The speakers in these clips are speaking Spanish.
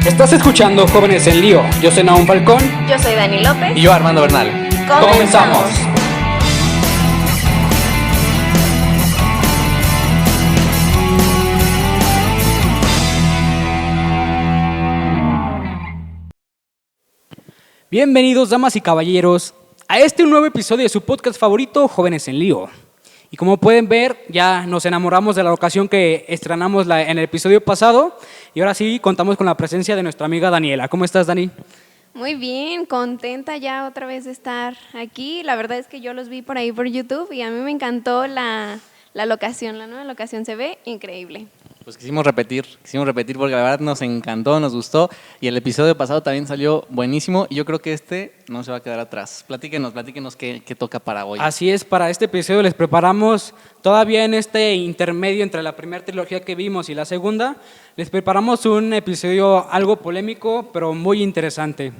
Estás escuchando Jóvenes en Lío. Yo soy Naum Falcón. Yo soy Dani López. Y yo, Armando Bernal. ¡Comenzamos! Bienvenidos, damas y caballeros, a este nuevo episodio de su podcast favorito, Jóvenes en Lío. Y como pueden ver, ya nos enamoramos de la ocasión que estrenamos en el episodio pasado. Y ahora sí, contamos con la presencia de nuestra amiga Daniela. ¿Cómo estás, Dani? Muy bien, contenta ya otra vez de estar aquí. La verdad es que yo los vi por ahí por YouTube y a mí me encantó la locación, la nueva locación se ve increíble. Pues quisimos repetir porque la verdad nos encantó, nos gustó y el episodio pasado también salió buenísimo y yo creo que este no se va a quedar atrás. Platíquenos qué toca para hoy. Así es, para este episodio les preparamos, todavía en este intermedio entre la primera trilogía que vimos y la segunda, les preparamos un episodio algo polémico, pero muy interesante.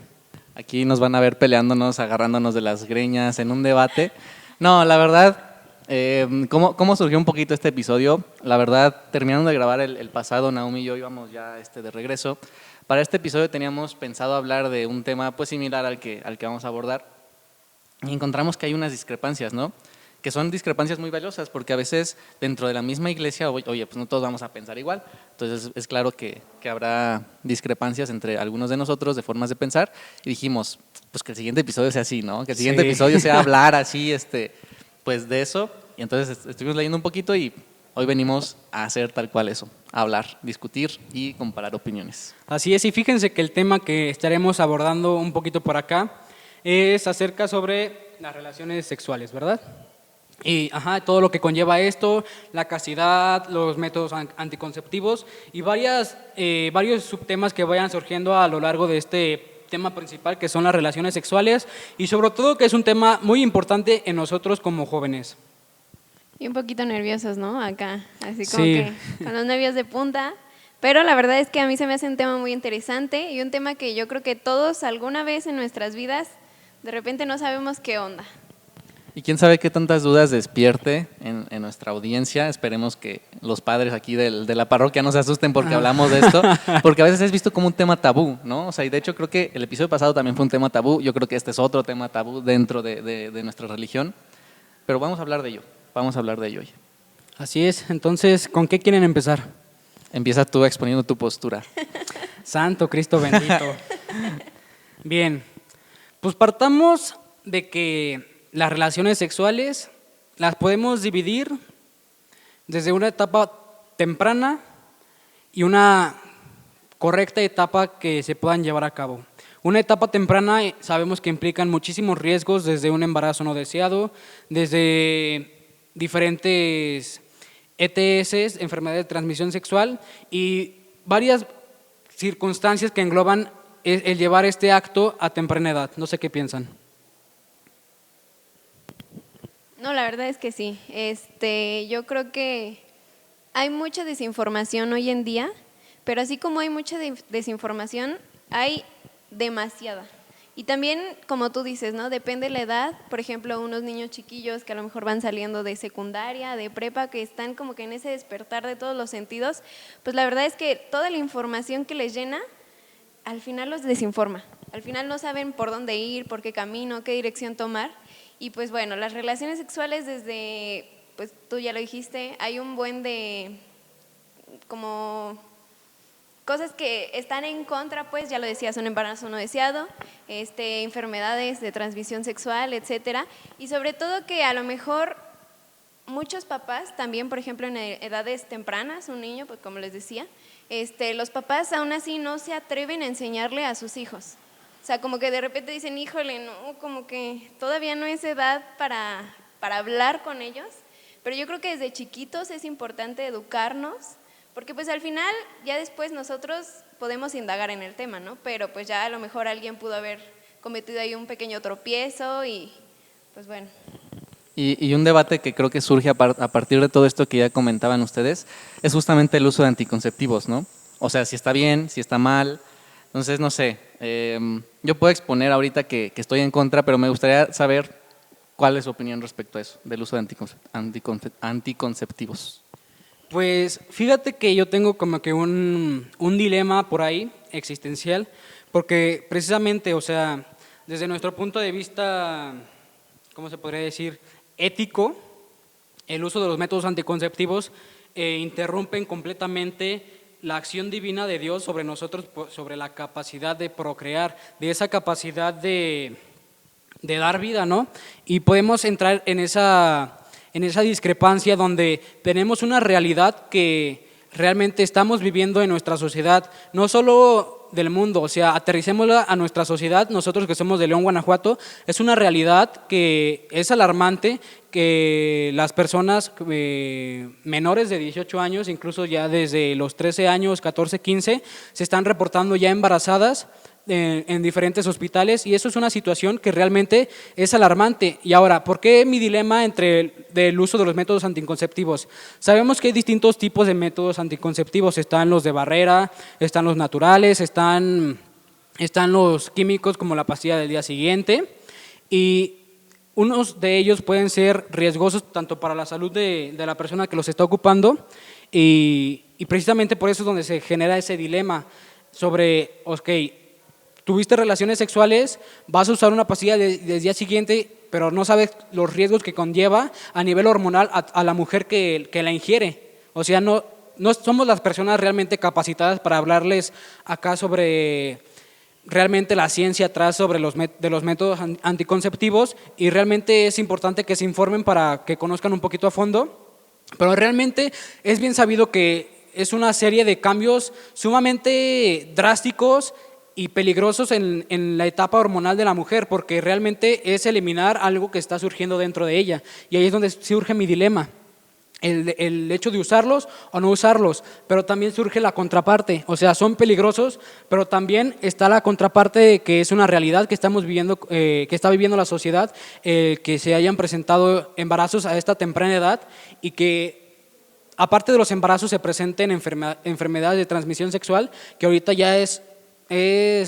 Aquí nos van a ver peleándonos, agarrándonos de las greñas en un debate. No, la verdad, ¿cómo surgió un poquito este episodio? La verdad, terminando de grabar el pasado, Naomi y yo íbamos ya de regreso. Para este episodio teníamos pensado hablar de un tema pues similar al que vamos a abordar y encontramos que hay unas discrepancias, ¿no? Que son discrepancias muy valiosas porque a veces dentro de la misma iglesia, oye, pues no todos vamos a pensar igual. Entonces es claro que habrá discrepancias entre algunos de nosotros de formas de pensar y dijimos, pues que el siguiente episodio sea así, ¿no? Que el siguiente episodio sea hablar así, pues de eso. Y entonces estuvimos leyendo un poquito y hoy venimos a hacer tal cual eso, a hablar, discutir y comparar opiniones. Así es, y fíjense que el tema que estaremos abordando un poquito por acá es acerca sobre las relaciones sexuales, ¿verdad? Y todo lo que conlleva esto, la castidad, los métodos anticonceptivos y varios subtemas que vayan surgiendo a lo largo de este tema principal que son las relaciones sexuales y sobre todo que es un tema muy importante en nosotros como jóvenes. Y un poquito nerviosos, ¿no? Acá, así como Sí. que con los nervios de punta. Pero la verdad es que a mí se me hace un tema muy interesante y un tema que yo creo que todos alguna vez en nuestras vidas de repente no sabemos qué onda. Y quién sabe qué tantas dudas despierte en nuestra audiencia. Esperemos que los padres aquí de la parroquia no se asusten porque hablamos de esto, porque a veces es visto como un tema tabú, ¿no? O sea, y de hecho creo que el episodio pasado también fue un tema tabú. Yo creo que este es otro tema tabú dentro de nuestra religión, pero vamos a hablar de ello hoy. Así es, entonces, ¿con qué quieren empezar? Empieza tú exponiendo tu postura. Santo Cristo bendito. Bien, pues partamos de que las relaciones sexuales las podemos dividir desde una etapa temprana y una correcta etapa que se puedan llevar a cabo. Una etapa temprana sabemos que implican muchísimos riesgos, desde un embarazo no deseado, desde diferentes ETS, enfermedades de transmisión sexual, y varias circunstancias que engloban el llevar este acto a temprana edad. No sé qué piensan. No, la verdad es que sí. Yo creo que hay mucha desinformación hoy en día, pero así como hay mucha desinformación, hay demasiada. Y también, como tú dices, ¿no? Depende de la edad. Por ejemplo, unos niños chiquillos que a lo mejor van saliendo de secundaria, de prepa, que están como que en ese despertar de todos los sentidos, pues la verdad es que toda la información que les llena, al final los desinforma. Al final no saben por dónde ir, por qué camino, qué dirección tomar. Y pues bueno, las relaciones sexuales desde, pues tú ya lo dijiste, hay un buen de como cosas que están en contra, pues ya lo decías, un embarazo no deseado, enfermedades de transmisión sexual, etcétera. Y sobre todo que a lo mejor muchos papás, también por ejemplo en edades tempranas, un niño, pues como les decía, los papás aún así no se atreven a enseñarle a sus hijos. O sea, como que de repente dicen, híjole, no, como que todavía no es edad para hablar con ellos, pero yo creo que desde chiquitos es importante educarnos, porque pues al final ya después nosotros podemos indagar en el tema, ¿no? Pero pues ya a lo mejor alguien pudo haber cometido ahí un pequeño tropiezo y pues bueno. Y un debate que creo que surge a partir de todo esto que ya comentaban ustedes es justamente el uso de anticonceptivos, ¿no? O sea, si está bien, si está mal. Entonces, no sé, yo puedo exponer ahorita que estoy en contra, pero me gustaría saber cuál es su opinión respecto a eso, del uso de anticonceptivos. Pues fíjate que yo tengo como que un dilema por ahí existencial, porque precisamente, o sea, desde nuestro punto de vista, ¿cómo se podría decir? Ético, el uso de los métodos anticonceptivos interrumpen completamente la acción divina de Dios sobre nosotros, sobre la capacidad de procrear, de esa capacidad de dar vida, ¿no? Y podemos entrar en esa discrepancia donde tenemos una realidad que realmente estamos viviendo en nuestra sociedad, no solo del mundo, o sea, aterricémosla a nuestra sociedad, nosotros que somos de León, Guanajuato, es una realidad que es alarmante que las personas menores de 18 años, incluso ya desde los 13 años, 14, 15, se están reportando ya embarazadas en diferentes hospitales, y eso es una situación que realmente es alarmante. Y ahora, ¿por qué mi dilema entre el uso de los métodos anticonceptivos? Sabemos que hay distintos tipos de métodos anticonceptivos, están los de barrera, están los naturales, están los químicos como la pastilla del día siguiente, y unos de ellos pueden ser riesgosos tanto para la salud de la persona que los está ocupando, y precisamente por eso es donde se genera ese dilema sobre, ok, tuviste relaciones sexuales, vas a usar una pastilla del día siguiente, pero no sabes los riesgos que conlleva a nivel hormonal a la mujer que la ingiere. O sea, no somos las personas realmente capacitadas para hablarles acá sobre realmente la ciencia atrás sobre de los métodos anticonceptivos, y realmente es importante que se informen para que conozcan un poquito a fondo, pero realmente es bien sabido que es una serie de cambios sumamente drásticos y peligrosos en la etapa hormonal de la mujer, porque realmente es eliminar algo que está surgiendo dentro de ella, y ahí es donde surge mi dilema. El hecho de usarlos o no usarlos, pero también surge la contraparte, o sea, son peligrosos, pero también está la contraparte que es una realidad que estamos viviendo, que está viviendo la sociedad, que se hayan presentado embarazos a esta temprana edad, y que aparte de los embarazos se presenten enfermedades de transmisión sexual, que ahorita ya es,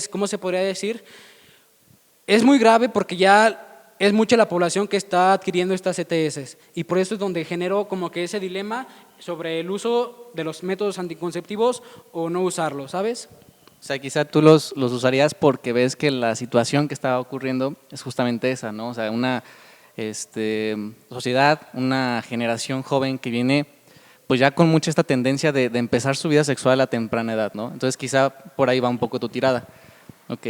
¿cómo se podría decir? Es muy grave porque ya es mucha la población que está adquiriendo estas ETS, y por eso es donde generó como que ese dilema sobre el uso de los métodos anticonceptivos o no usarlos, ¿sabes? O sea, quizá tú los usarías porque ves que la situación que estaba ocurriendo es justamente esa, ¿no? O sea, una sociedad, una generación joven que viene pues ya con mucha esta tendencia de empezar su vida sexual a temprana edad, ¿no? Entonces quizá por ahí va un poco tu tirada. Ok.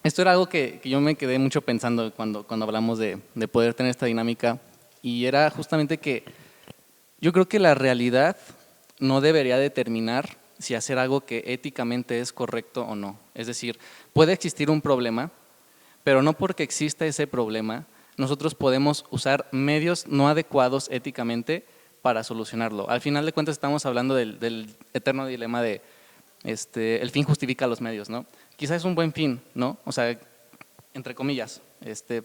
Esto era algo que yo me quedé mucho pensando cuando hablamos de poder tener esta dinámica, y era justamente que yo creo que la realidad no debería determinar si hacer algo que éticamente es correcto o no. Es decir, puede existir un problema, pero no porque exista ese problema, nosotros podemos usar medios no adecuados éticamente para solucionarlo. Al final de cuentas estamos hablando del eterno dilema de el fin justifica los medios, ¿no? Quizás es un buen fin, ¿no? O sea, entre comillas,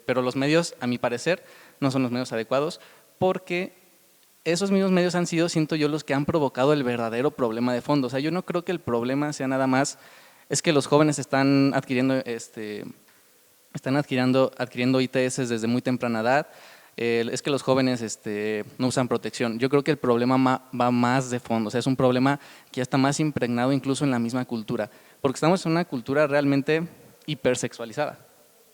pero los medios, a mi parecer, no son los medios adecuados, porque esos mismos medios han sido, siento yo, los que han provocado el verdadero problema de fondo. O sea, yo no creo que el problema sea nada más, es que los jóvenes están adquiriendo ITS desde muy temprana edad, es que los jóvenes no usan protección. Yo creo que el problema va más de fondo, o sea, es un problema que ya está más impregnado incluso en la misma cultura, porque estamos en una cultura realmente hipersexualizada.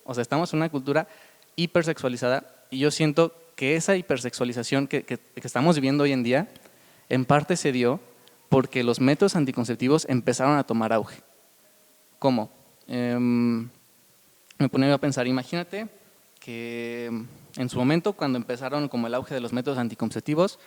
O sea, estamos en una cultura hipersexualizada, y yo siento que esa hipersexualización que estamos viviendo hoy en día, en parte se dio porque los métodos anticonceptivos empezaron a tomar auge. ¿Cómo? Me ponía a pensar, imagínate que en su momento, cuando empezaron como el auge de los métodos anticonceptivos,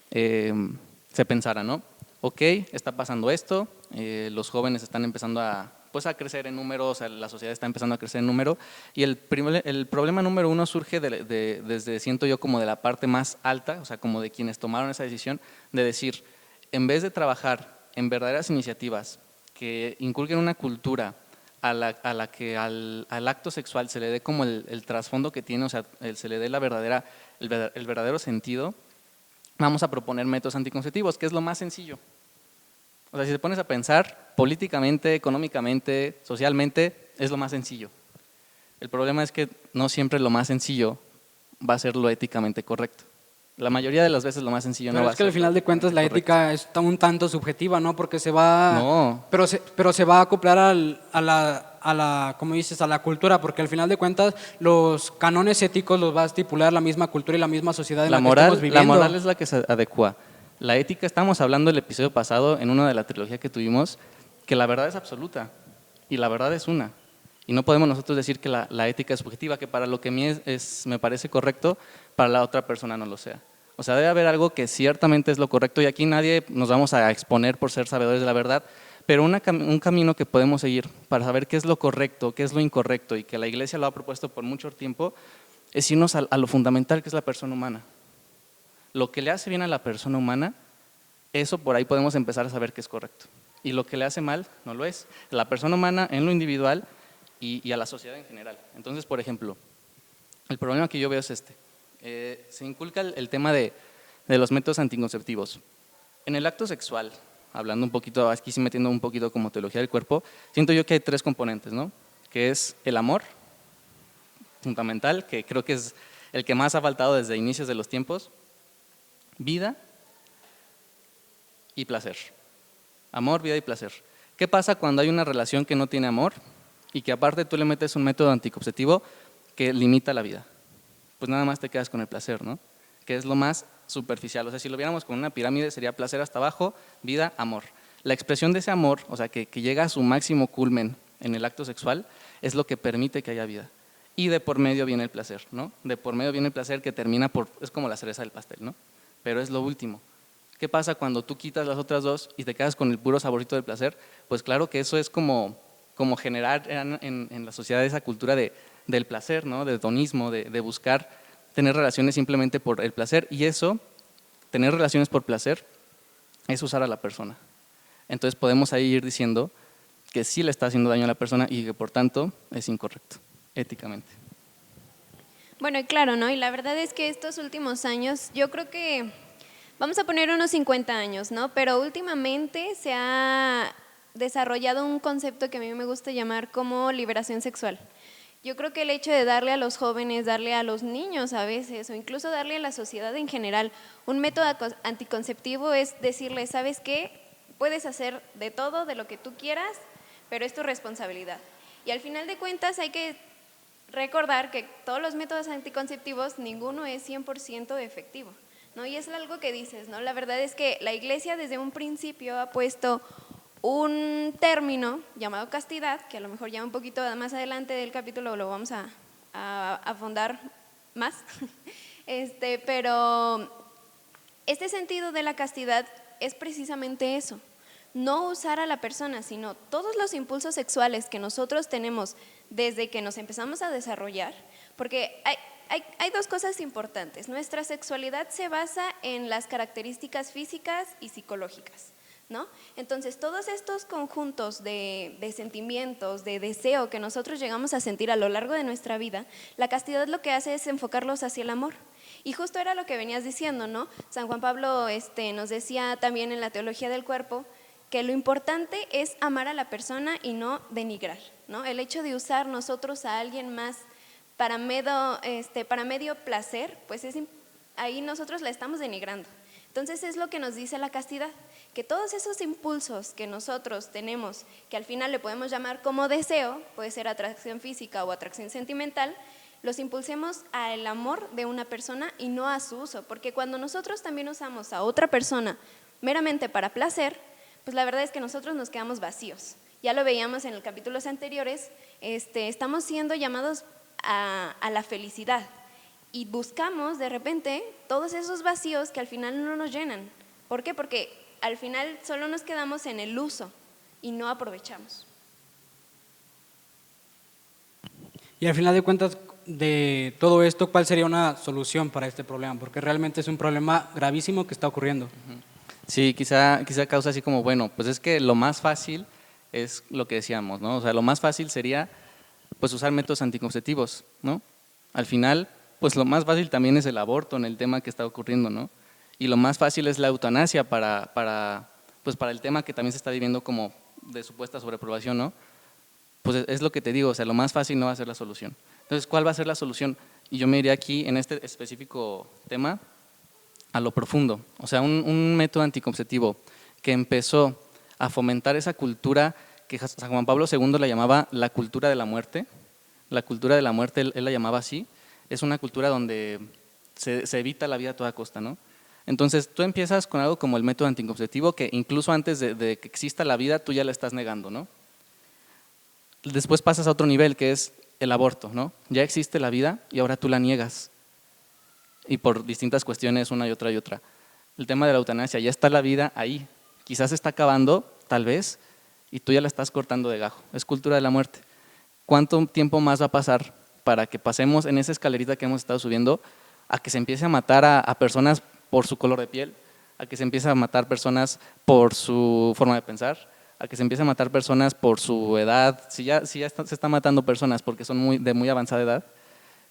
se pensara, ¿no? Ok, está pasando esto, los jóvenes están empezando a crecer en número, o sea, la sociedad está empezando a crecer en número, y el problema número uno surge desde, siento yo, como de la parte más alta, o sea, como de quienes tomaron esa decisión, de decir, en vez de trabajar en verdaderas iniciativas que inculquen una cultura a la que al acto sexual se le dé como el trasfondo que tiene, o sea, se le dé el verdadero sentido, vamos a proponer métodos anticonceptivos, que es lo más sencillo. O sea, si te pones a pensar políticamente, económicamente, socialmente, es lo más sencillo. El problema es que no siempre lo más sencillo va a ser lo éticamente correcto. La mayoría de las veces lo más sencillo Pero no va es a que ser al final de cuentas la correcto. ética es un tanto subjetiva, ¿no? Porque se va... No. Pero se va a acoplar como dices, a la cultura, porque al final de cuentas los cánones éticos los va a estipular la misma cultura y la misma sociedad en la que estamos viviendo. La moral es la que se adecua. La ética, estábamos hablando el episodio pasado en una de la trilogía que tuvimos, que la verdad es absoluta y la verdad es una. Y no podemos nosotros decir que la ética es subjetiva, que para lo que a mí me parece correcto, para la otra persona no lo sea. O sea, debe haber algo que ciertamente es lo correcto y aquí nadie nos vamos a exponer por ser sabedores de la verdad, pero un camino que podemos seguir para saber qué es lo correcto, qué es lo incorrecto y que la Iglesia lo ha propuesto por mucho tiempo, es irnos a lo fundamental que es la persona humana. Lo que le hace bien a la persona humana, eso por ahí podemos empezar a saber que es correcto. Y lo que le hace mal, no lo es. La persona humana en lo individual y a la sociedad en general. Entonces, por ejemplo, el problema que yo veo es este. Se inculca el tema de los métodos anticonceptivos. En el acto sexual, hablando un poquito, aquí sí metiendo un poquito como teología del cuerpo, siento yo que hay 3 componentes, ¿no? Que es el amor, fundamental, que creo que es el que más ha faltado desde inicios de los tiempos, vida y placer. Amor, vida y placer. ¿Qué pasa cuando hay una relación que no tiene amor y que aparte tú le metes un método anticonceptivo que limita la vida? Pues nada más te quedas con el placer, ¿no? Que es lo más superficial. O sea, si lo viéramos con una pirámide sería placer hasta abajo, vida, amor. La expresión de ese amor, o sea, que llega a su máximo culmen en el acto sexual, es lo que permite que haya vida. Y de por medio viene el placer, ¿no? De por medio viene el placer que termina es como la cereza del pastel, ¿no? Pero es lo último. ¿Qué pasa cuando tú quitas las otras dos y te quedas con el puro saborito del placer? Pues claro que eso es como generar en la sociedad esa cultura del placer, ¿no? Del hedonismo, de buscar tener relaciones simplemente por el placer. Y eso, tener relaciones por placer, es usar a la persona. Entonces podemos ahí ir diciendo que sí le está haciendo daño a la persona y que por tanto es incorrecto, éticamente. Bueno, y claro, ¿no? Y la verdad es que estos últimos años, yo creo que vamos a poner unos 50 años, ¿no? Pero últimamente se ha desarrollado un concepto que a mí me gusta llamar como liberación sexual. Yo creo que el hecho de darle a los jóvenes, darle a los niños a veces, o incluso darle a la sociedad en general un método anticonceptivo es decirle, ¿sabes qué? Puedes hacer de todo, de lo que tú quieras, pero es tu responsabilidad. Y al final de cuentas hay que recordar que todos los métodos anticonceptivos, ninguno es 100% efectivo, ¿no? Y es algo que dices, ¿no? La verdad es que la Iglesia desde un principio ha puesto un término llamado castidad, que a lo mejor ya un poquito más adelante del capítulo lo vamos a afondar más, pero este sentido de la castidad es precisamente eso, no usar a la persona, sino todos los impulsos sexuales que nosotros tenemos desde que nos empezamos a desarrollar, porque hay 2 cosas importantes. Nuestra sexualidad se basa en las características físicas y psicológicas, ¿no? Entonces, todos estos conjuntos de sentimientos, de deseo que nosotros llegamos a sentir a lo largo de nuestra vida, la castidad lo que hace es enfocarlos hacia el amor. Y justo era lo que venías diciendo, ¿no? San Juan Pablo nos decía también en la teología del cuerpo que lo importante es amar a la persona y no denigrar, ¿no? El hecho de usar nosotros a alguien más para medio placer, pues ahí nosotros la estamos denigrando. Entonces es lo que nos dice la castidad, que todos esos impulsos que nosotros tenemos, que al final le podemos llamar como deseo, puede ser atracción física o atracción sentimental, los impulsemos al amor de una persona y no a su uso, porque cuando nosotros también usamos a otra persona meramente para placer, pues la verdad es que nosotros nos quedamos vacíos. Ya lo veíamos en los capítulos anteriores, estamos siendo llamados a la felicidad y buscamos de repente todos esos vacíos que al final no nos llenan. ¿Por qué? Porque al final solo nos quedamos en el uso y no aprovechamos. Y al final de cuentas, de todo esto, ¿cuál sería una solución para este problema? Porque realmente es un problema gravísimo que está ocurriendo. Sí, quizá causa así como, bueno, pues es que lo más fácil es lo que decíamos, ¿no? O sea, lo más fácil sería pues usar métodos anticonceptivos, ¿no? Al final, pues lo más fácil también es el aborto en el tema que está ocurriendo, ¿no? Y lo más fácil es la eutanasia para el tema que también se está viviendo como de supuesta sobreprobación, ¿no? Pues es lo que te digo, o sea, lo más fácil no va a ser la solución. Entonces, ¿cuál va a ser la solución? Y yo me iría aquí en este específico tema, a lo profundo. O sea, un método anticonceptivo que empezó a fomentar esa cultura que San Juan Pablo II la llamaba la cultura de la muerte. La cultura de la muerte, él la llamaba así. Es una cultura donde se evita la vida a toda costa, ¿no? Entonces, tú empiezas con algo como el método anticonceptivo, que incluso antes de que exista la vida, tú ya la estás negando, ¿no? Después pasas a otro nivel, que es el aborto, ¿no? Ya existe la vida y ahora tú la niegas. Y por distintas cuestiones, una y otra y otra. El tema de la eutanasia, ya está la vida ahí. Quizás se está acabando, tal vez, y tú ya la estás cortando de gajo. Es cultura de la muerte. ¿Cuánto tiempo más va a pasar para que pasemos en esa escalerita que hemos estado subiendo a que se empiece a matar a personas por su color de piel, a que se empiece a matar personas por su forma de pensar, a que se empiece a matar personas por su edad? Si ya se está matando personas porque son de muy avanzada edad,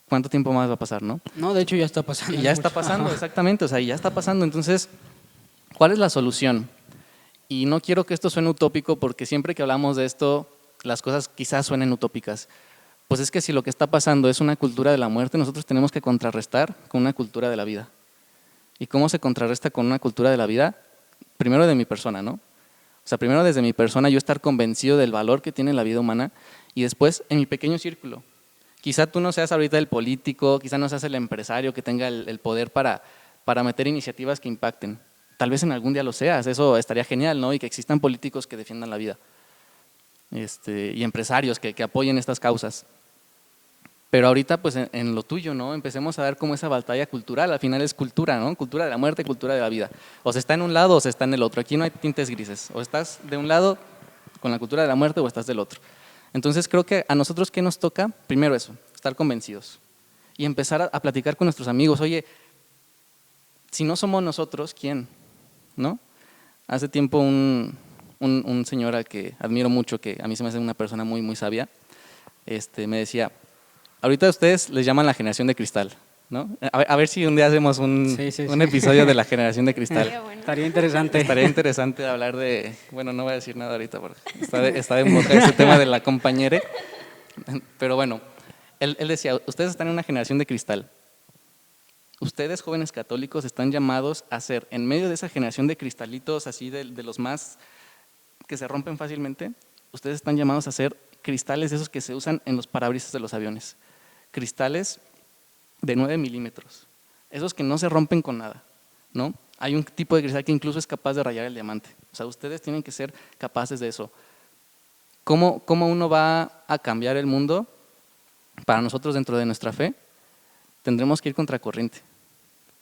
¿cuánto tiempo más va a pasar, no? No, de hecho ya está pasando. Y ya está mucho. pasando, exactamente, o sea, ya está pasando. Entonces, ¿cuál es la solución? Y no quiero que esto suene utópico, porque siempre que hablamos de esto, las cosas quizás suenen utópicas. Pues es que si lo que está pasando es una cultura de la muerte, nosotros tenemos que contrarrestar con una cultura de la vida. ¿Y cómo se contrarresta con una cultura de la vida? Primero de mi persona, ¿no? O sea, primero desde mi persona yo estar convencido del valor que tiene la vida humana, y después en mi pequeño círculo. Quizá tú no seas ahorita el político, quizá no seas el empresario que tenga el poder para meter iniciativas que impacten. Tal vez en algún día lo seas, eso estaría genial, ¿no? Y que existan políticos que defiendan la vida, y empresarios que apoyen estas causas. Pero ahorita, pues en lo tuyo, ¿no? Empecemos a dar como esa batalla cultural. Al final es cultura, ¿no? Cultura de la muerte, cultura de la vida. O se está en un lado o se está en el otro. Aquí no hay tintes grises. O estás de un lado con la cultura de la muerte o estás del otro. Entonces creo que a nosotros, ¿qué nos toca? Primero eso, estar convencidos. Y empezar a platicar con nuestros amigos. Oye, si no somos nosotros, ¿quién? ¿No? Hace tiempo un señor al que admiro mucho, que a mí se me hace una persona muy, muy sabia, me decía: ahorita ustedes les llaman la generación de cristal, ¿no? A ver si un día hacemos un episodio de la generación de cristal. Bueno. Estaría interesante. Estaría interesante hablar de… Bueno, no voy a decir nada ahorita porque está de moda ese tema de la compañere. Pero bueno, él decía, ustedes están en una generación de cristal. Ustedes, jóvenes católicos, están llamados a ser, en medio de esa generación de cristalitos, así de los más que se rompen fácilmente, ustedes están llamados a ser cristales de esos que se usan en los parabrisas de los aviones. Cristales de 9 milímetros, esos que no se rompen con nada, ¿no? Hay un tipo de cristal que incluso es capaz de rayar el diamante. O sea, ustedes tienen que ser capaces de eso. ¿Cómo uno va a cambiar el mundo? Para nosotros, dentro de nuestra fe, tendremos que ir contracorriente.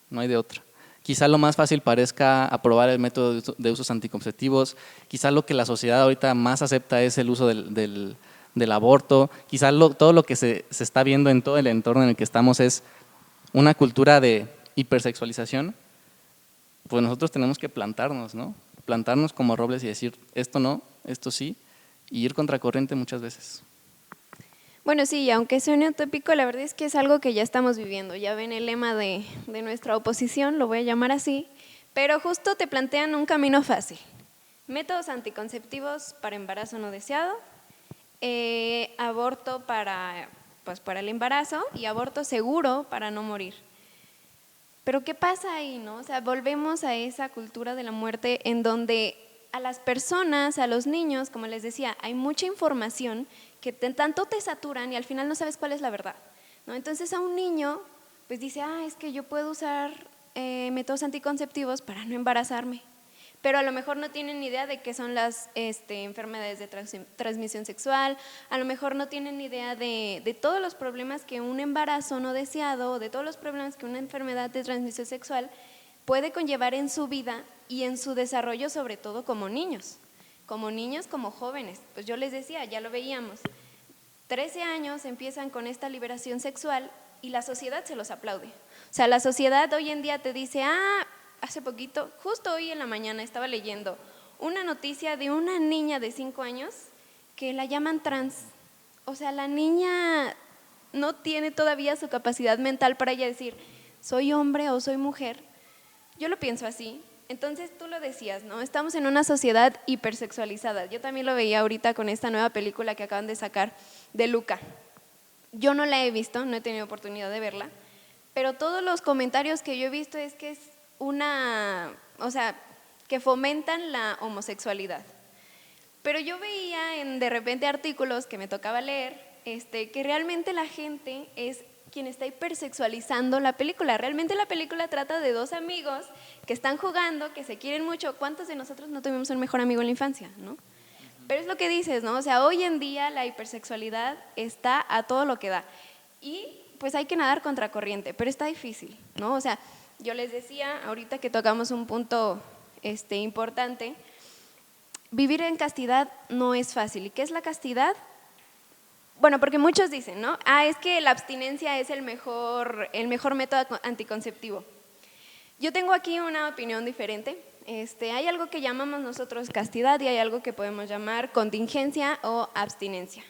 No hay de otra. Quizá lo más fácil parezca aprobar el método de usos anticonceptivos. Quizá lo que la sociedad ahorita más acepta es el uso del aborto. Quizá todo lo que se está viendo en todo el entorno en el que estamos es una cultura de hipersexualización. Pues nosotros tenemos que plantarnos, ¿no? Plantarnos como robles y decir, esto no, esto sí, y ir contracorriente muchas veces. Bueno, sí, y aunque suene utópico, la verdad es que es algo que ya estamos viviendo. Ya ven el lema de nuestra oposición, lo voy a llamar así, pero justo te plantean un camino fácil. Métodos anticonceptivos para embarazo no deseado, aborto para el embarazo y aborto seguro para no morir. Pero ¿qué pasa ahí, no? O sea, volvemos a esa cultura de la muerte en donde a las personas, a los niños, como les decía, hay mucha información que tanto te saturan y al final no sabes cuál es la verdad, ¿no? Entonces a un niño pues dice, es que yo puedo usar métodos anticonceptivos para no embarazarme, pero a lo mejor no tienen ni idea de qué son las enfermedades de transmisión sexual, a lo mejor no tienen ni idea de todos los problemas que un embarazo no deseado, o de todos los problemas que una enfermedad de transmisión sexual puede conllevar en su vida y en su desarrollo, sobre todo como niños, como jóvenes. Pues yo les decía, ya lo veíamos, 13 años empiezan con esta liberación sexual y la sociedad se los aplaude. O sea, la sociedad hoy en día te dice, hace poquito, justo hoy en la mañana estaba leyendo una noticia de una niña de 5 años que la llaman trans. O sea, la niña no tiene todavía su capacidad mental para ella decir, soy hombre o soy mujer. Yo lo pienso así. Entonces tú lo decías, ¿no? Estamos en una sociedad hipersexualizada. Yo también lo veía ahorita con esta nueva película que acaban de sacar de Luca. Yo no la he visto, no he tenido oportunidad de verla, pero todos los comentarios que yo he visto es que es o sea, que fomentan la homosexualidad. Pero yo veía de repente artículos que me tocaba leer, que realmente la gente es quien está hipersexualizando la película. Realmente la película trata de dos amigos que están jugando, que se quieren mucho. ¿Cuántos de nosotros no tuvimos un mejor amigo en la infancia, no? Pero es lo que dices, ¿no? O sea, hoy en día la hipersexualidad está a todo lo que da. Y pues hay que nadar contracorriente, pero está difícil, ¿no? O sea, yo les decía ahorita que tocamos un punto importante, vivir en castidad no es fácil. ¿Y qué es la castidad? Bueno, porque muchos dicen, ¿no? Es que la abstinencia es el mejor método anticonceptivo. Yo tengo aquí una opinión diferente. Hay algo que llamamos nosotros castidad y hay algo que podemos llamar contingencia o abstinencia.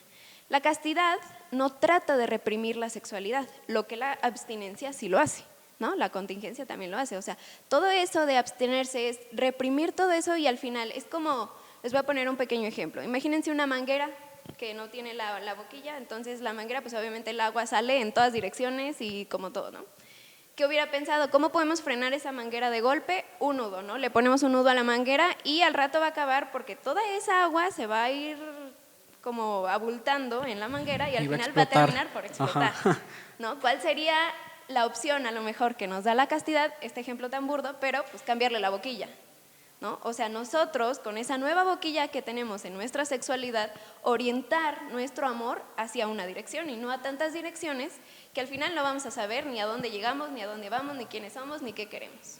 La castidad no trata de reprimir la sexualidad, lo que la abstinencia sí lo hace, ¿no? La contingencia también lo hace. O sea, todo eso de abstenerse es reprimir todo eso y al final es como, les voy a poner un pequeño ejemplo. Imagínense una manguera que no tiene la boquilla, entonces la manguera, pues obviamente el agua sale en todas direcciones y como todo, ¿no? ¿Qué hubiera pensado? ¿Cómo podemos frenar esa manguera de golpe? Un nudo, ¿no? Le ponemos un nudo a la manguera y al rato va a acabar porque toda esa agua se va a ir como abultando en la manguera y al final va a terminar por explotar, ¿no? ¿Cuál sería la opción a lo mejor que nos da la castidad? Este ejemplo tan burdo, pero pues cambiarle la boquilla, ¿no? O sea, nosotros con esa nueva boquilla que tenemos en nuestra sexualidad, orientar nuestro amor hacia una dirección y no a tantas direcciones que al final no vamos a saber ni a dónde llegamos, ni a dónde vamos, ni quiénes somos, ni qué queremos.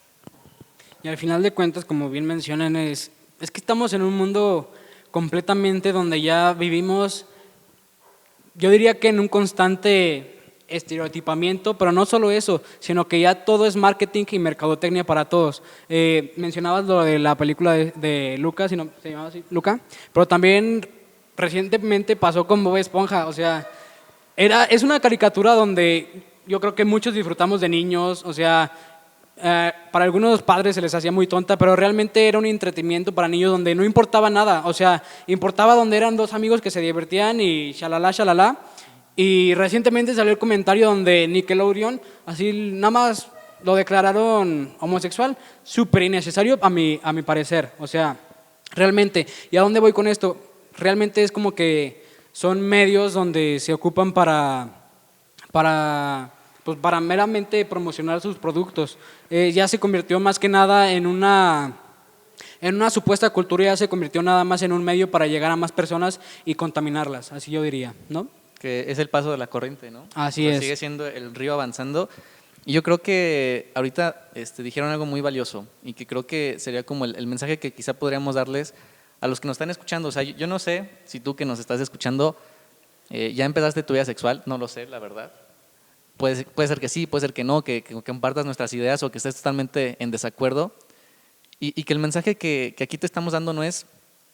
Y al final de cuentas, como bien mencionan, es que estamos en un mundo completamente donde ya vivimos, yo diría que en un constante estereotipamiento, pero no solo eso, sino que ya todo es marketing y mercadotecnia para todos. Mencionabas lo de la película de Luca, si no se llamaba así, Luca, pero también recientemente pasó con Bob Esponja, o sea, es una caricatura donde yo creo que muchos disfrutamos de niños, o sea, para algunos padres se les hacía muy tonta, pero realmente era un entretenimiento para niños donde no importaba nada, o sea, importaba donde eran dos amigos que se divertían y shalala, shalala. Y recientemente salió el comentario donde Nickelodeon, así nada más lo declararon homosexual, súper innecesario a mi parecer, o sea, realmente. ¿Y a dónde voy con esto? Realmente es como que son medios donde se ocupan para meramente promocionar sus productos. Ya se convirtió más que nada en una supuesta cultura, ya se convirtió nada más en un medio para llegar a más personas y contaminarlas, así yo diría, ¿no? Que es el paso de la corriente, ¿no? Así es. Sigue siendo el río avanzando. Y yo creo que ahorita dijeron algo muy valioso y que creo que sería como el mensaje que quizá podríamos darles a los que nos están escuchando. O sea, yo no sé si tú que nos estás escuchando ya empezaste tu vida sexual, no lo sé, la verdad. Puede ser que sí, puede ser que no, que compartas nuestras ideas o que estés totalmente en desacuerdo. Y que el mensaje que aquí te estamos dando no es,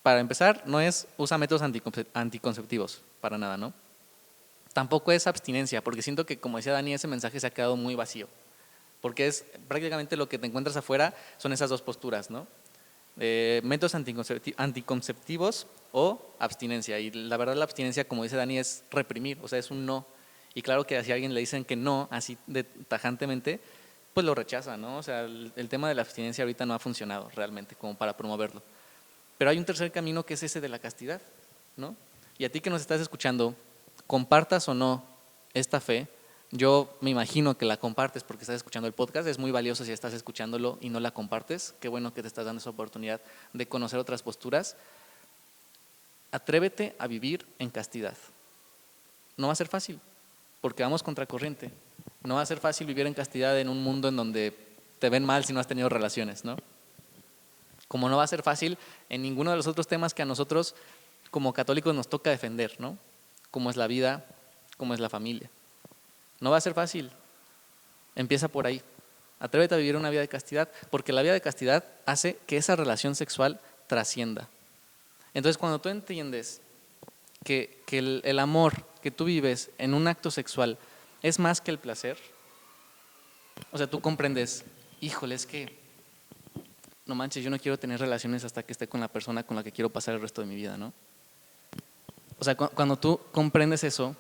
para empezar, no es usa métodos anticonceptivos, para nada, ¿no? Tampoco es abstinencia, porque siento que, como decía Dani, ese mensaje se ha quedado muy vacío. Porque es prácticamente lo que te encuentras afuera, son esas dos posturas, ¿no? Métodos anticonceptivos o abstinencia. Y la verdad la abstinencia, como dice Dani, es reprimir, o sea, es un no. Y claro que si a alguien le dicen que no, así tajantemente, pues lo rechaza, ¿no? O sea, el tema de la abstinencia ahorita no ha funcionado realmente como para promoverlo. Pero hay un tercer camino que es ese de la castidad, ¿no? Y a ti que nos estás escuchando, compartas o no esta fe, yo me imagino que la compartes porque estás escuchando el podcast, es muy valioso si estás escuchándolo y no la compartes, qué bueno que te estás dando esa oportunidad de conocer otras posturas. Atrévete a vivir en castidad. No va a ser fácil, porque vamos contracorriente. No va a ser fácil vivir en castidad en un mundo en donde te ven mal si no has tenido relaciones, ¿no? Como no va a ser fácil en ninguno de los otros temas que a nosotros como católicos nos toca defender, ¿no? Como es la vida, como es la familia. No va a ser fácil. Empieza por ahí. Atrévete a vivir una vida de castidad, porque la vida de castidad hace que esa relación sexual trascienda. Entonces, cuando tú entiendes que el amor que tú vives en un acto sexual es más que el placer, o sea, tú comprendes, híjole, es que no manches, yo no quiero tener relaciones hasta que esté con la persona con la que quiero pasar el resto de mi vida, ¿no? O sea, cuando tú comprendes eso,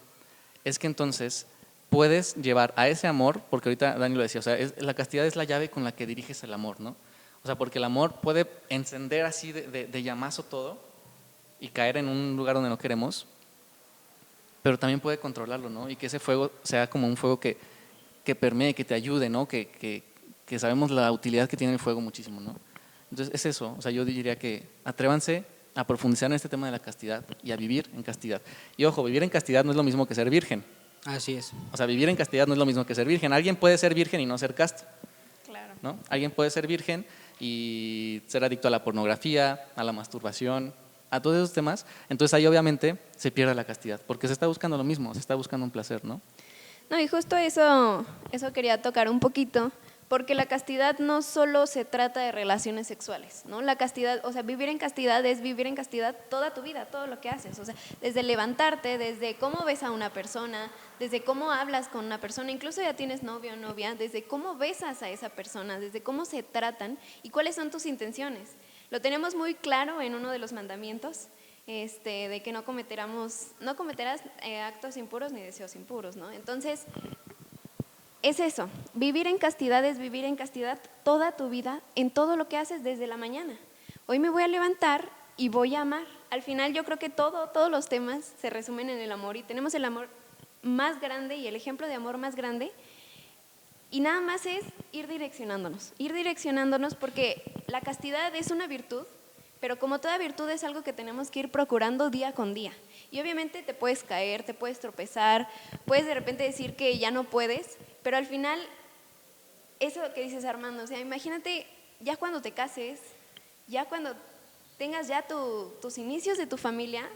es que entonces puedes llevar a ese amor, porque ahorita Dani lo decía, o sea, la castidad es la llave con la que diriges el amor, ¿no? O sea, porque el amor puede encender así de llamazo todo y caer en un lugar donde no queremos, pero también puede controlarlo, ¿no? Y que ese fuego sea como un fuego que permee, que te ayude, ¿no? Que sabemos la utilidad que tiene el fuego muchísimo, ¿no? Entonces es eso, o sea, yo diría que atrévanse a profundizar en este tema de la castidad y a vivir en castidad. Y ojo, vivir en castidad no es lo mismo que ser virgen. Así es. O sea, vivir en castidad no es lo mismo que ser virgen. Alguien puede ser virgen y no ser casto, Claro. ¿no? Alguien puede ser virgen y ser adicto a la pornografía, a la masturbación, a todos esos temas. Entonces ahí obviamente se pierde la castidad, porque se está buscando lo mismo, se está buscando un placer, ¿no? No, y justo eso quería tocar un poquito, porque la castidad no solo se trata de relaciones sexuales, ¿no? La castidad, o sea, vivir en castidad es vivir en castidad toda tu vida, todo lo que haces, o sea, desde levantarte, desde cómo ves a una persona, desde cómo hablas con una persona, incluso ya tienes novio o novia, desde cómo besas a esa persona, desde cómo se tratan y cuáles son tus intenciones. Lo tenemos muy claro en uno de los mandamientos, de que no cometerás actos impuros ni deseos impuros, ¿no? Entonces, es eso, vivir en castidad es vivir en castidad toda tu vida, en todo lo que haces desde la mañana. Hoy me voy a levantar y voy a amar. Al final yo creo que todos los temas se resumen en el amor y tenemos el amor más grande y el ejemplo de amor más grande y nada más es ir direccionándonos porque la castidad es una virtud, pero como toda virtud es algo que tenemos que ir procurando día con día. Y obviamente te puedes caer, te puedes tropezar, puedes de repente decir que ya no puedes, pero al final, eso que dices Armando, o sea, imagínate ya cuando te cases, ya cuando tengas ya tus inicios de tu familia,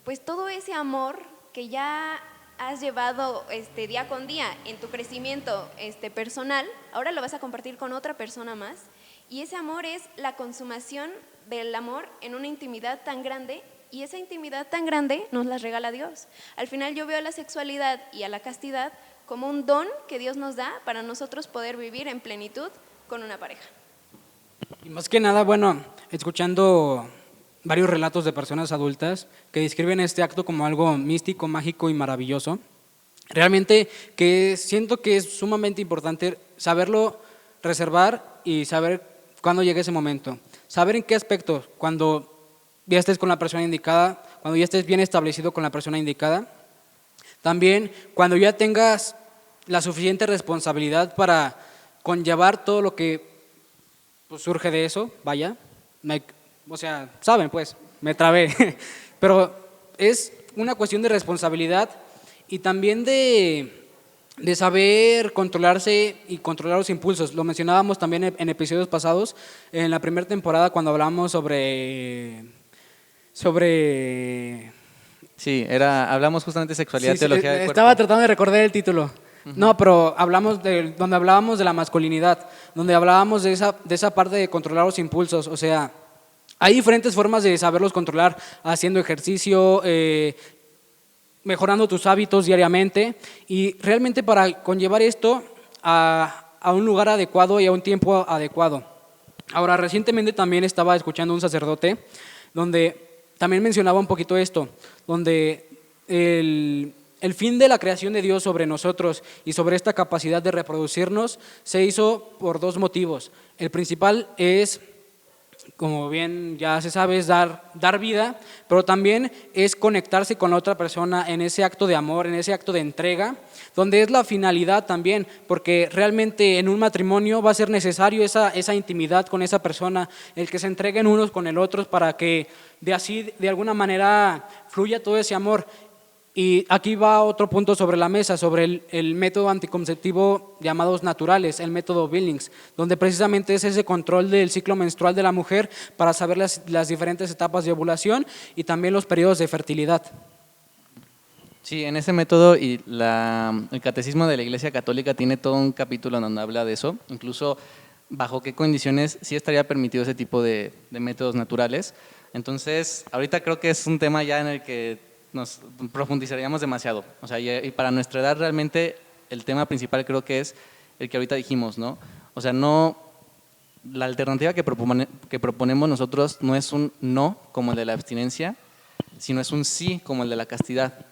pues todo ese amor que ya has llevado día con día en tu crecimiento personal, ahora lo vas a compartir con otra persona más. Y ese amor es la consumación del amor en una intimidad tan grande y esa intimidad tan grande nos la regala Dios. Al final yo veo a la sexualidad y a la castidad como un don que Dios nos da para nosotros poder vivir en plenitud con una pareja. Y más que nada, bueno, escuchando varios relatos de personas adultas que describen este acto como algo místico, mágico y maravilloso, realmente que siento que es sumamente importante saberlo reservar y saber cuándo llegue ese momento. Saber en qué aspecto, cuando ya estés con la persona indicada, cuando ya estés bien establecido con la persona indicada. También cuando ya tengas la suficiente responsabilidad para conllevar todo lo que pues, surge de eso, vaya. O sea, saben pues, me trabé. Pero es una cuestión de responsabilidad y también de saber controlarse y controlar los impulsos. Lo mencionábamos también en episodios pasados, en la primera temporada cuando hablábamos sobre Sí, hablamos justamente de sexualidad, sí, teología del cuerpo. estaba tratando de recordar el título. No, pero donde hablábamos de la masculinidad, donde hablábamos de esa parte de controlar los impulsos. O sea, hay diferentes formas de saberlos controlar, haciendo ejercicio, mejorando tus hábitos diariamente y realmente para conllevar esto a un lugar adecuado y a un tiempo adecuado. Ahora, recientemente también estaba escuchando a un sacerdote donde también mencionaba un poquito esto, donde el fin de la creación de Dios sobre nosotros y sobre esta capacidad de reproducirnos se hizo por dos motivos. El principal es, como bien ya se sabe, es dar vida, pero también es conectarse con la otra persona en ese acto de amor, en ese acto de entrega, donde es la finalidad también, porque realmente en un matrimonio va a ser necesario esa intimidad con esa persona, el que se entreguen unos con el otro para que de alguna manera fluya todo ese amor. Y aquí va otro punto sobre la mesa, sobre el método anticonceptivo llamados naturales, el método Billings, donde precisamente es ese control del ciclo menstrual de la mujer para saber las diferentes etapas de ovulación y también los periodos de fertilidad. Sí, en ese método y el catecismo de la Iglesia Católica tiene todo un capítulo donde habla de eso, incluso bajo qué condiciones sí estaría permitido ese tipo de métodos naturales. Entonces, ahorita creo que es un tema ya en el que nos profundizaríamos demasiado. O sea, y para nuestra edad realmente el tema principal creo que es el que ahorita dijimos, ¿no? O sea, la alternativa que proponemos nosotros no es un no como el de la abstinencia, sino es un sí como el de la castidad.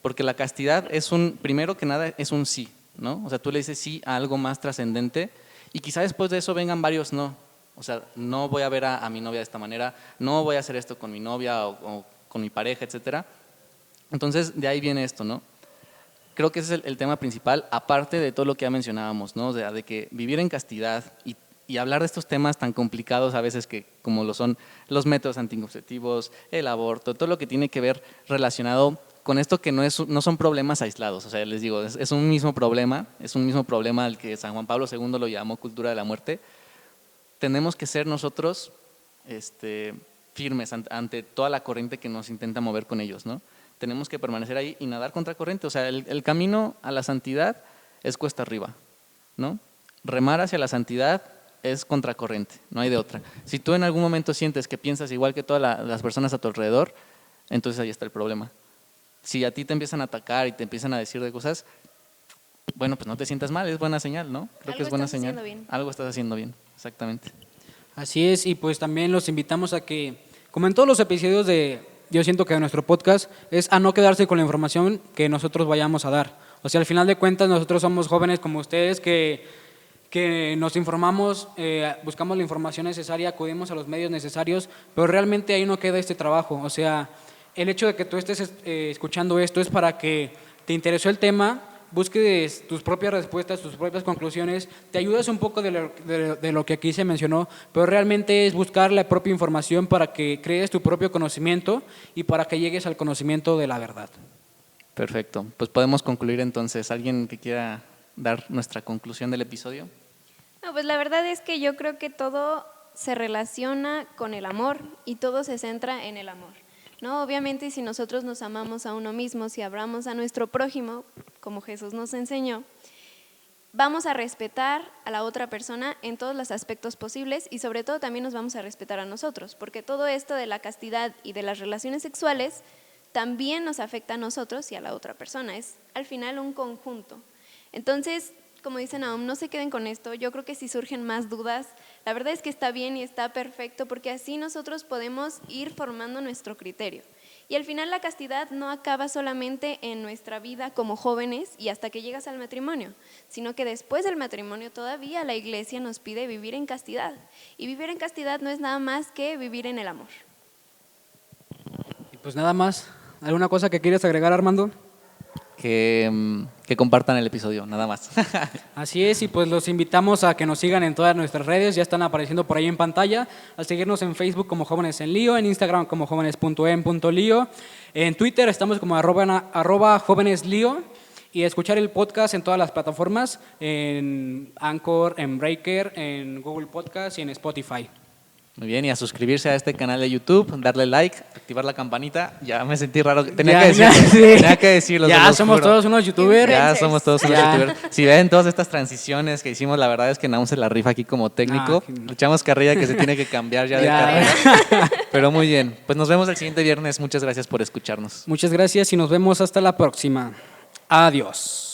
Porque la castidad es primero que nada, es un sí, ¿no? O sea, tú le dices sí a algo más trascendente y quizá después de eso vengan varios no. O sea, no voy a ver a mi novia de esta manera, no voy a hacer esto con mi novia o con mi pareja, etcétera. Entonces, de ahí viene esto, ¿no? Creo que ese es el tema principal, aparte de todo lo que ya mencionábamos, ¿no? O sea, de que vivir en castidad y hablar de estos temas tan complicados a veces que como lo son los métodos anticonceptivos, el aborto, todo lo que tiene que ver relacionado con esto que no son problemas aislados. O sea, les digo, es un mismo problema al que San Juan Pablo II lo llamó cultura de la muerte. Tenemos que ser nosotros firmes ante toda la corriente que nos intenta mover con ellos, ¿no? Tenemos que permanecer ahí y nadar contra corriente. O sea, el camino a la santidad es cuesta arriba, ¿no? Remar hacia la santidad es contracorriente, no hay de otra. Si tú en algún momento sientes que piensas igual que todas las personas a tu alrededor, entonces ahí está el problema. Si a ti te empiezan a atacar y te empiezan a decir de cosas, bueno, pues no te sientas mal, es buena señal, ¿no? Creo que es buena señal. Algo estás haciendo bien, exactamente. Así es, y pues también los invitamos a que, como en todos los episodios yo siento que de nuestro podcast, es a no quedarse con la información que nosotros vayamos a dar. O sea, al final de cuentas nosotros somos jóvenes como ustedes que nos informamos, buscamos la información necesaria, acudimos a los medios necesarios, pero realmente ahí no queda este trabajo. O sea, el hecho de que tú estés escuchando esto es para que te interesó el tema, busques tus propias respuestas, tus propias conclusiones, te ayudas un poco de lo que aquí se mencionó, pero realmente es buscar la propia información para que crees tu propio conocimiento y para que llegues al conocimiento de la verdad. Perfecto, pues podemos concluir entonces. ¿Alguien que quiera dar nuestra conclusión del episodio? No, pues la verdad es que yo creo que todo se relaciona con el amor y todo se centra en el amor, ¿no? Obviamente, si nosotros nos amamos a uno mismo, si amamos a nuestro prójimo, como Jesús nos enseñó, vamos a respetar a la otra persona en todos los aspectos posibles y sobre todo también nos vamos a respetar a nosotros, porque todo esto de la castidad y de las relaciones sexuales también nos afecta a nosotros y a la otra persona. Es al final un conjunto. Entonces, como dice Nahum, no se queden con esto. Yo creo que si surgen más dudas, la verdad es que está bien y está perfecto porque así nosotros podemos ir formando nuestro criterio. Y al final la castidad no acaba solamente en nuestra vida como jóvenes y hasta que llegas al matrimonio, sino que después del matrimonio todavía la iglesia nos pide vivir en castidad. Y vivir en castidad no es nada más que vivir en el amor. Y pues nada más, ¿alguna cosa que quieras agregar, Armando? Que compartan el episodio, nada más. Así es, y pues los invitamos a que nos sigan en todas nuestras redes, ya están apareciendo por ahí en pantalla, a seguirnos en Facebook como Jóvenes en Lío, en Instagram como jóvenes.en.lío, en Twitter estamos como @ jóveneslío y a escuchar el podcast en todas las plataformas, en Anchor, en Breaker, en Google Podcast y en Spotify. Muy bien, y a suscribirse a este canal de YouTube, darle like, activar la campanita. Ya me sentí raro. Tenía que decirlo. Ya somos todos unos youtubers. Ya somos todos unos youtubers. Si ven todas estas transiciones que hicimos, la verdad es que Nahum se la rifa aquí como técnico. Le echamos carrilla que se tiene que cambiar ya de carrera. Pero muy bien. Pues nos vemos el siguiente viernes. Muchas gracias por escucharnos. Muchas gracias y nos vemos hasta la próxima. Adiós.